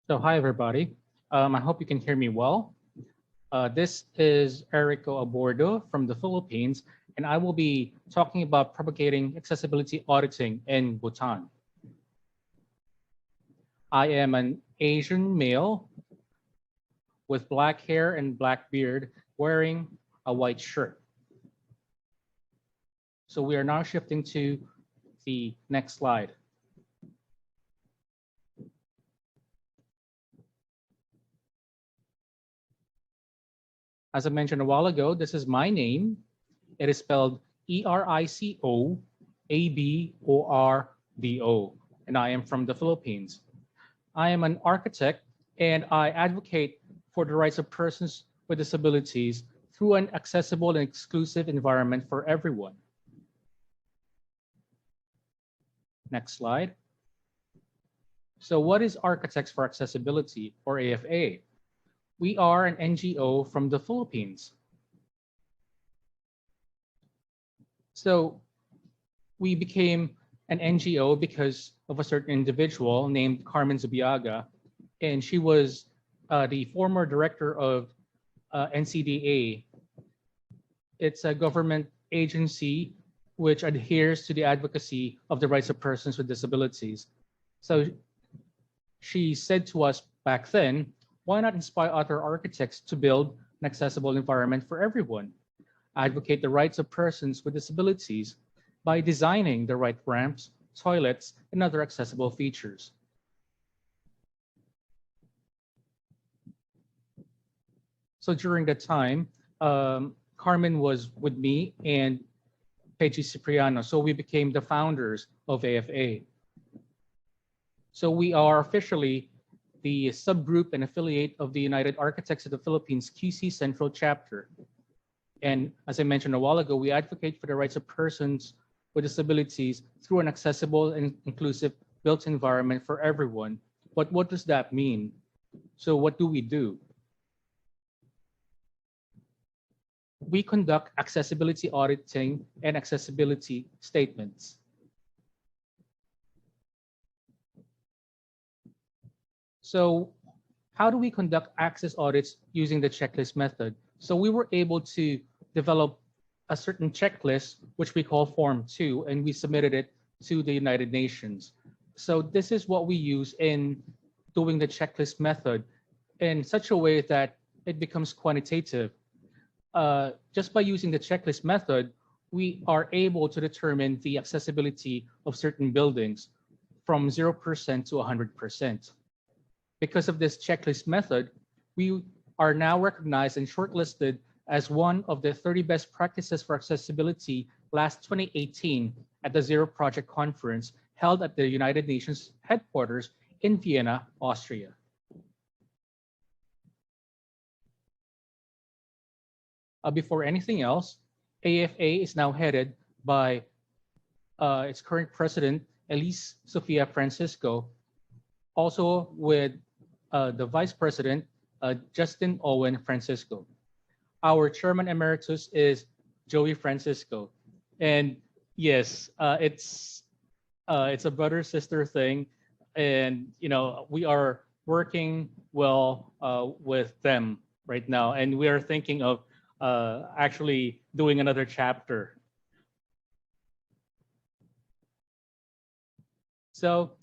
So hi, everybody. I hope you can hear me well. This is Erico Abordo from the Philippines, and I will be talking about propagating accessibility auditing in Bhutan. I am an Asian male with black hair and black beard wearing a white shirt. So we are now shifting to the next slide. As I mentioned a while ago, this is my name. It is spelled Erico Abordo, and I am from the Philippines. I am an architect, and I advocate for the rights of persons with disabilities through an accessible and exclusive environment for everyone. Next slide. So what is Architects for Accessibility, or AFA? We are an NGO from the Philippines. So we became an NGO because of a certain individual named Carmen Zubiaga, and she was the former director of NCDA. It's a government agency which adheres to the advocacy of the rights of persons with disabilities. So she said to us back then, why not inspire other architects to build an accessible environment for everyone? Advocate the rights of persons with disabilities by designing the right ramps, toilets, and other accessible features. So during that time, Carmen was with me and Peggy Cipriano. So we became the founders of AFA. So we are officially the subgroup and affiliate of the United Architects of the Philippines QC Central Chapter. And as I mentioned a while ago, we advocate for the rights of persons with disabilities through an accessible and inclusive built environment for everyone. But what does that mean? So what do we do? We conduct accessibility auditing and accessibility statements. So how do we conduct access audits using the checklist method? So we were able to develop a certain checklist, which we call Form 2, and we submitted it to the United Nations. So this is what we use in doing the checklist method in such a way that it becomes quantitative. Just by using the checklist method, we are able to determine the accessibility of certain buildings from 0% to 100%. Because of this checklist method, we are now recognized and shortlisted as one of the 30 best practices for accessibility last 2018 at the Zero Project Conference held at the United Nations headquarters in Vienna, Austria. Before anything else, AFA is now headed by its current president, Elise Sofia Francisco, also with the vice president, Justin Owen Francisco. Our chairman emeritus is Joey Francisco. And yes, it's a brother-sister thing. And, you know, we are working well with them right now. And we are thinking of actually doing another chapter. So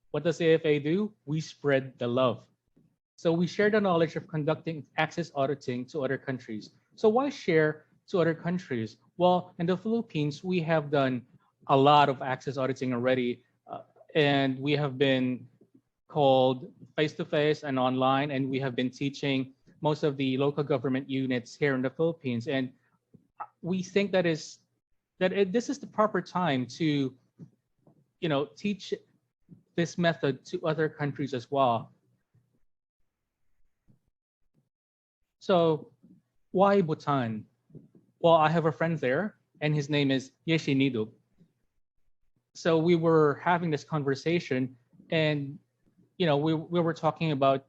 what does AFA do? We spread the love. So we share the knowledge of conducting access auditing to other countries. So why share to other countries? Well, in the Philippines, we have done a lot of access auditing already, and we have been called face-to-face and online, and we have been teaching most of the local government units here in the Philippines. And we think this is the proper time to, you know, teach this method to other countries as well. So why Bhutan? Well, I have a friend there, and his name is Yeshi Nidu. So we were having this conversation, and you know, we were talking about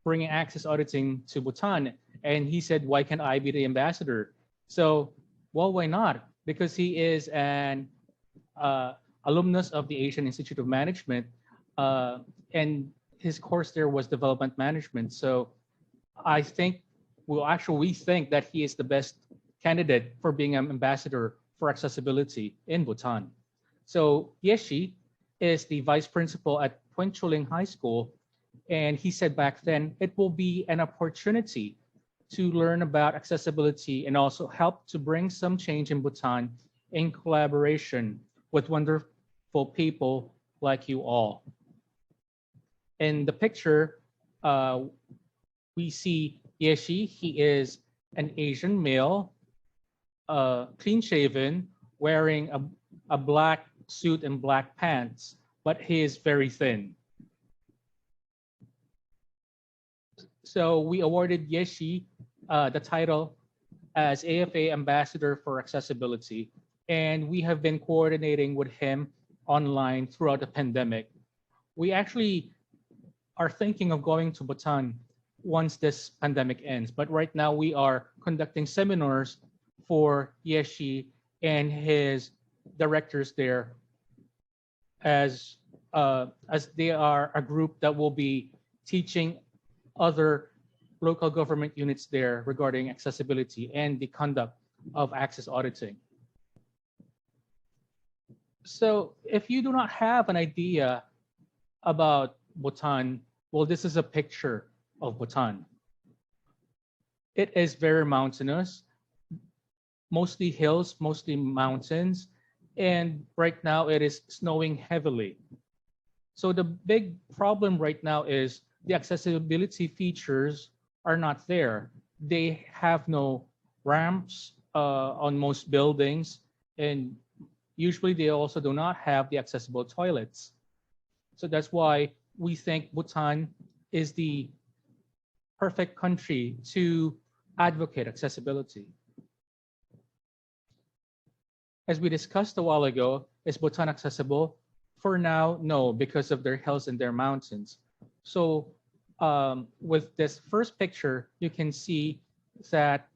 bringing access auditing to Bhutan, and he said, "Why can't I be the ambassador?" So, well, why not? Because he is an alumnus of the Asian Institute of Management, and his course there was development management. So I think, well, actually, we think that he is the best candidate for being an ambassador for accessibility in Bhutan. So Yeshi is the vice principal at Chuling High School, and he said back then it will be an opportunity to learn about accessibility and also help to bring some change in Bhutan in collaboration with wonderful people like you all. In the picture, we see Yeshi. He is an Asian male, clean shaven, wearing a black suit and black pants, but he is very thin. So we awarded Yeshi the title as AFA Ambassador for Accessibility, and we have been coordinating with him online throughout the pandemic. We actually are thinking of going to Bhutan once this pandemic ends, but right now we are conducting seminars for Yeshi and his directors there, as they are a group that will be teaching other local government units there regarding accessibility and the conduct of access auditing. So if you do not have an idea about Bhutan, well, this is a picture of Bhutan. It is very mountainous, mostly hills, mostly mountains, and right now it is snowing heavily. So the big problem right now is the accessibility features are not there. They have no ramps on most buildings, and usually they also do not have the accessible toilets. So that's why we think Bhutan is the perfect country to advocate accessibility. As we discussed a while ago, is Bhutan accessible? For now, no, because of their hills and their mountains. So with this first picture, you can see that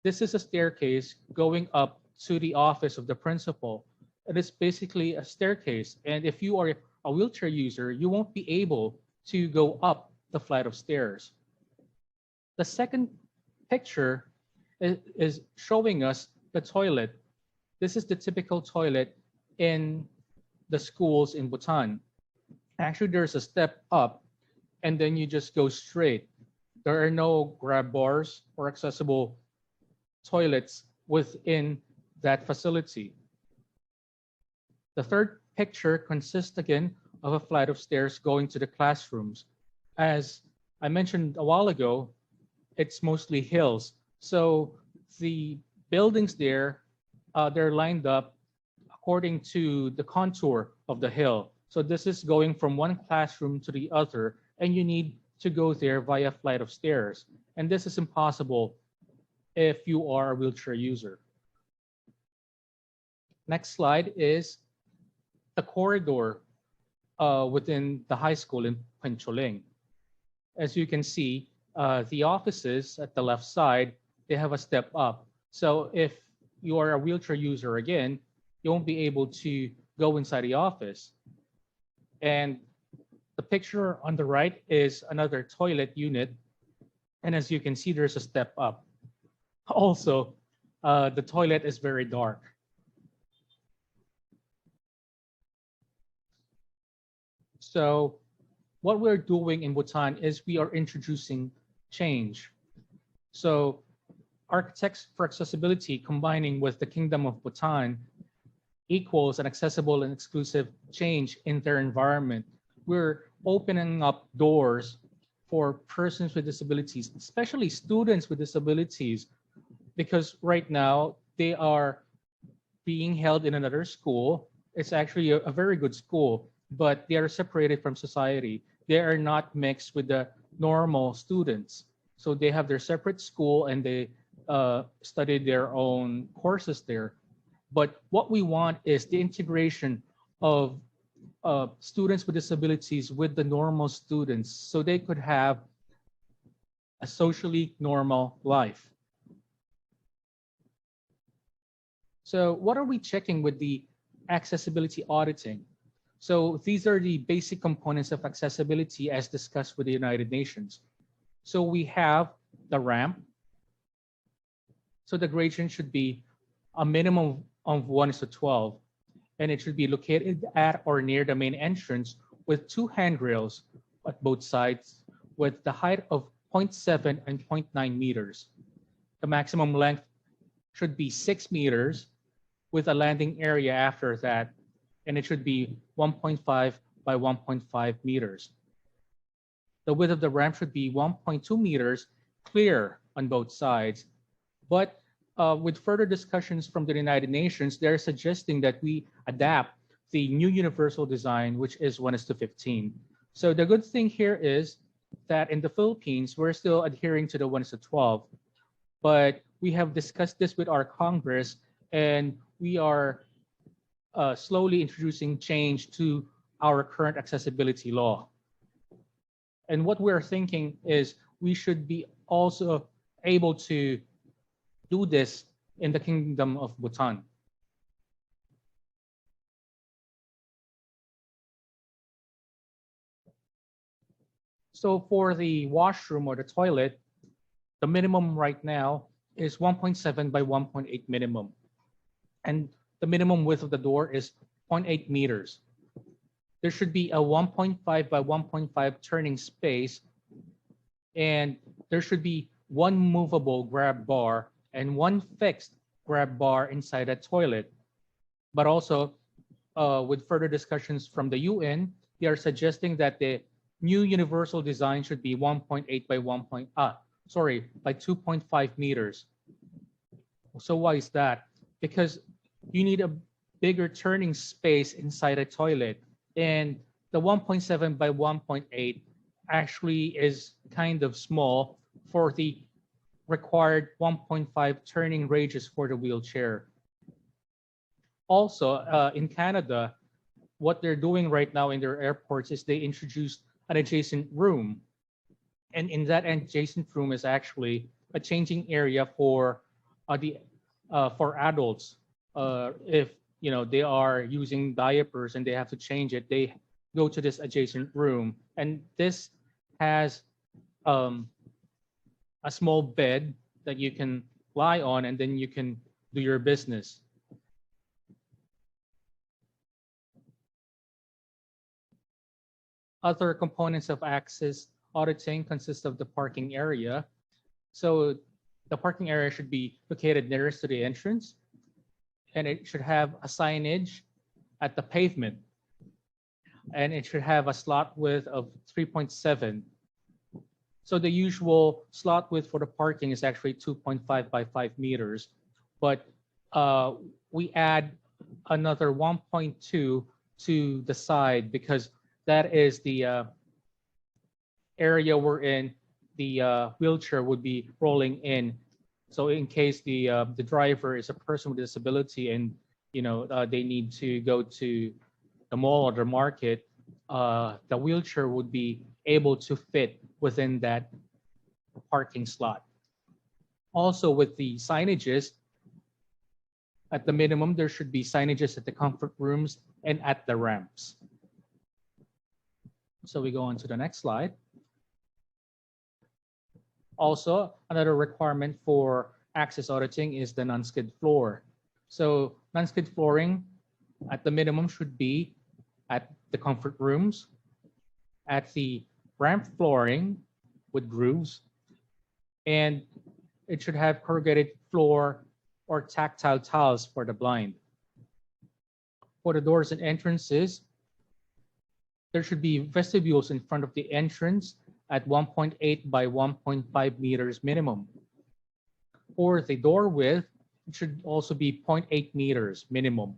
this is a staircase going up to the office of the principal. It is basically a staircase. And if you are a wheelchair user, you won't be able to go up the flight of stairs. The second picture is showing us the toilet. This is the typical toilet in the schools in Bhutan. Actually, there's a step up and then you just go straight. There are no grab bars or accessible toilets within that facility. The third picture consists again of a flight of stairs going to the classrooms. As I mentioned a while ago, it's mostly hills. So the buildings there, they're lined up according to the contour of the hill. So this is going from one classroom to the other, and you need to go there via flight of stairs. And this is impossible if you are a wheelchair user. Next slide is the corridor within the high school in Chuling. As you can see, the offices at the left side, they have a step up. So if you are a wheelchair user again, you won't be able to go inside the office. And the picture on the right is another toilet unit. And as you can see, there's a step up. Also, the toilet is very dark. So what we're doing in Bhutan is we are introducing change. So Architects for Accessibility combining with the Kingdom of Bhutan equals an accessible and exclusive change in their environment. We're opening up doors for persons with disabilities, especially students with disabilities, because right now they are being held in another school. It's actually a very good school, but they are separated from society. They are not mixed with the normal students. So they have their separate school and they study their own courses there. But what we want is the integration of students with disabilities with the normal students so they could have a socially normal life. So what are we checking with the accessibility auditing? So these are the basic components of accessibility as discussed with the United Nations. So we have the ramp. So the gradient should be a minimum of 1:12, and it should be located at or near the main entrance with 2 handrails at both sides with the height of 0.7 and 0.9 meters. The maximum length should be 6 meters with a landing area after that, and it should be 1.5 by 1.5 meters. The width of the ramp should be 1.2 meters clear on both sides. But with further discussions from the United Nations, they're suggesting that we adapt the new universal design, which is 1:15. So the good thing here is that in the Philippines, we're still adhering to the 1:12, but we have discussed this with our Congress, and we are slowly introducing change to our current accessibility law. And what we're thinking is we should be also able to do this in the Kingdom of Bhutan. So for the washroom or the toilet, the minimum right now is 1.7 by 1.8 minimum. And the minimum width of the door is 0.8 meters. There should be a 1.5 by 1.5 turning space, and there should be one movable grab bar and one fixed grab bar inside the toilet. But also, with further discussions from the UN, they are suggesting that the new universal design should be 1.8 by by 2.5 meters. So why is that? Because you need a bigger turning space inside a toilet, and the 1.7 by 1.8 actually is kind of small for the required 1.5 turning radius for the wheelchair. Also, in Canada, what they're doing right now in their airports is they introduced an adjacent room. And in that adjacent room is actually a changing area for adults. If they are using diapers and they have to change it, they go to this adjacent room. And this has a small bed that you can lie on, and then you can do your business. Other components of access auditing consist of the parking area. So the parking area should be located nearest to the entrance, and it should have a signage at the pavement, and it should have a slot width of 3.7. So the usual slot width for the parking is actually 2.5 by 5 meters, but we add another 1.2 to the side because that is the area we're in. The wheelchair would be rolling in. So in case the driver is a person with a disability and they need to go to the mall or the market, the wheelchair would be able to fit within that parking slot. Also, with the signages, at the minimum, there should be signages at the comfort rooms and at the ramps. So we go on to the next slide. Also, another requirement for access auditing is the non-skid floor. So non-skid flooring at the minimum should be at the comfort rooms, at the ramp flooring with grooves, and it should have corrugated floor or tactile tiles for the blind. For the doors and entrances, there should be vestibules in front of the entrance at 1.8 by 1.5 meters minimum. For the door width, it should also be 0.8 meters minimum.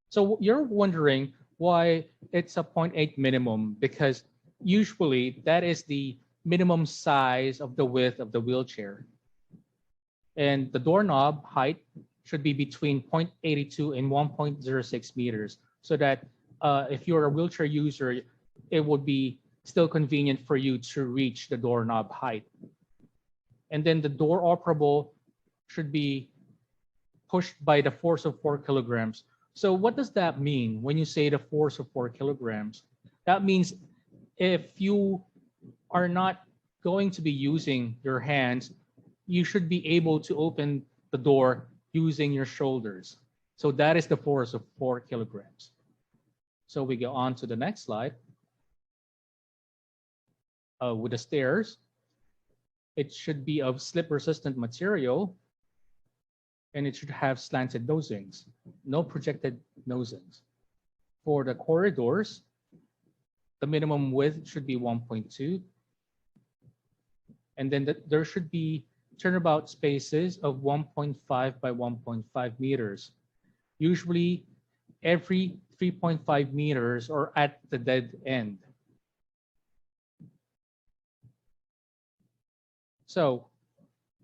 So you're wondering why it's a 0.8 minimum, because usually that is the minimum size of the width of the wheelchair. And the doorknob height should be between 0.82 and 1.06 meters, so that if you're a wheelchair user, it would be still convenient for you to reach the doorknob height. And then the door operable should be pushed by the force of 4 kilograms. So what does that mean when you say the force of 4 kilograms? That means if you are not going to be using your hands, you should be able to open the door using your shoulders. So that is the force of 4 kilograms. So we go on to the next slide. With the stairs, it should be of slip-resistant material, and it should have slanted nosings, no projected nosings. For the corridors, the minimum width should be 1.2. And then there should be turnabout spaces of 1.5 by 1.5 meters. Usually every 3.5 meters or at the dead end. So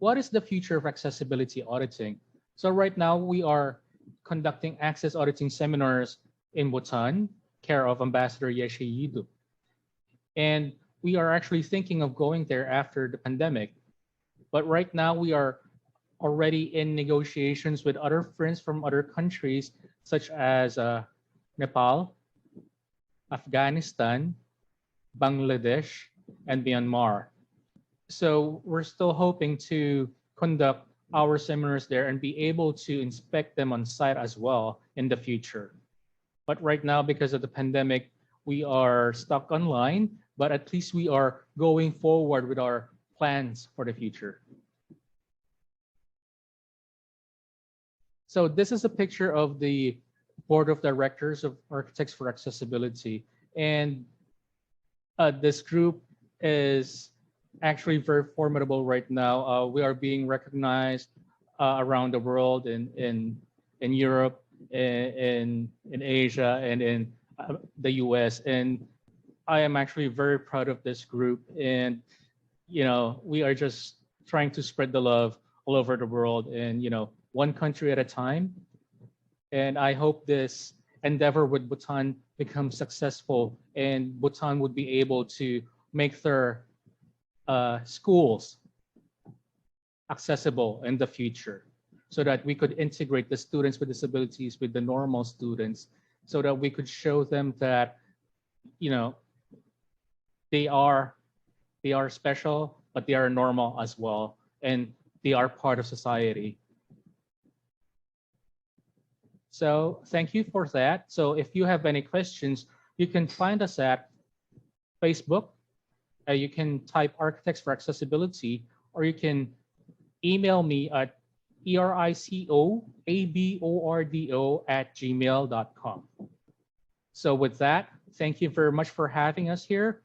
what is the future of accessibility auditing? So right now we are conducting access auditing seminars in Bhutan, care of Ambassador Yeshe Yidu. And we are actually thinking of going there after the pandemic. But right now we are already in negotiations with other friends from other countries, such as Nepal, Afghanistan, Bangladesh, and Myanmar. So we're still hoping to conduct our seminars there and be able to inspect them on site as well in the future. But right now, because of the pandemic, we are stuck online, but at least we are going forward with our plans for the future. So this is a picture of the Board of Directors of Architects for Accessibility. And this group is actually very formidable right now. We are being recognized around the world in Europe, in Asia, and in the US. And I am actually very proud of this group. And, you know, we are just trying to spread the love all over the world and, you know, one country at a time. And I hope this endeavor with Bhutan becomes successful and Bhutan would be able to make their schools accessible in the future so that we could integrate the students with disabilities with the normal students so that we could show them that, you know, they are special, but they are normal as well, and they are part of society. So thank you for that. So if you have any questions, you can find us at Facebook. You can type Architects for Accessibility, or you can email me at ericoabordo@gmail.com. So with that, thank you very much for having us here.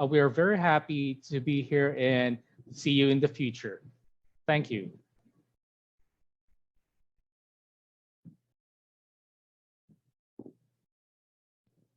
We are very happy to be here and see you in the future. Thank you.